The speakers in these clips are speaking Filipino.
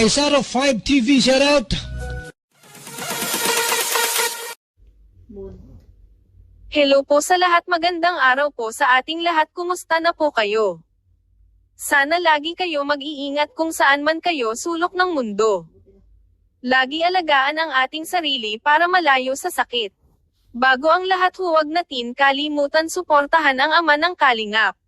Kay Saro 5 TV, shout out. Hello po sa lahat, magandang araw po sa ating lahat, kumusta na po kayo? Sana lagi kayo mag-iingat kung saan man kayo sulok ng mundo. Lagi alagaan ang ating sarili para malayo sa sakit. Bago ang lahat, huwag natin kalimutan suportahan ang ama ng Kalingap,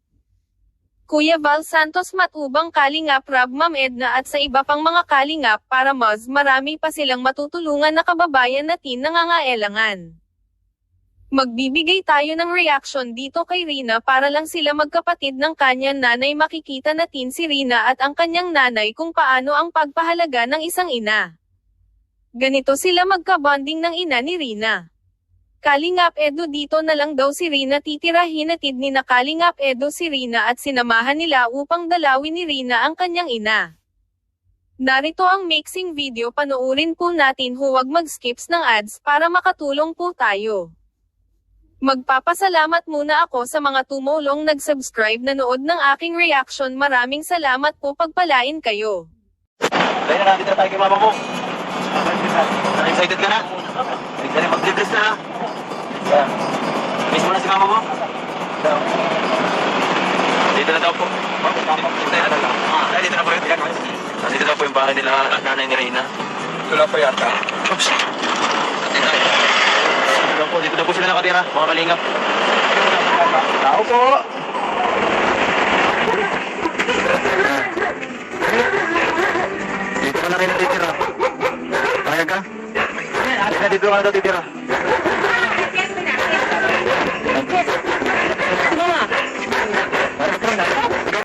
Kuya Val Santos Matubang Kalingap, Rab Ma'am Edna at sa iba pang mga Kalingap para mas marami pa silang matutulungan na kababayan natin nangangailangan. Magbibigay tayo ng reaction dito kay Rina para lang sila magkapatid ng kanyang nanay. Makikita natin si Rina at ang kanyang nanay kung paano ang pagpahalaga ng isang ina. Ganito sila magkabonding ng ina ni Rina. Kalingap Edo, dito na lang daw si Rina titira. Hinatid ni na Kalingap Edo si Rina at sinamahan nila upang dalawin ni Rina ang kanyang ina. Narito ang mixing video, panoorin po natin. Huwag mag-skips ng ads para makatulong po tayo. Magpapasalamat muna ako sa mga tumulong nag-subscribe nanood ng aking reaction. Maraming salamat po, pagpalain kayo. Dahil na, dito tayo kay mama mo. Excited ka na? Excited mag-dress na ha? Miss mo na si mama mo? Dito na daw po. Dito na po yun. Dito na po yung bahay nila, nanay ni Reyna. Ito lang po yata. Oops. Dito na po sila nakatira, mga Kalingap. Tao po! Dito ka na rin natitira. Kaya ka? Dito ka na natitira.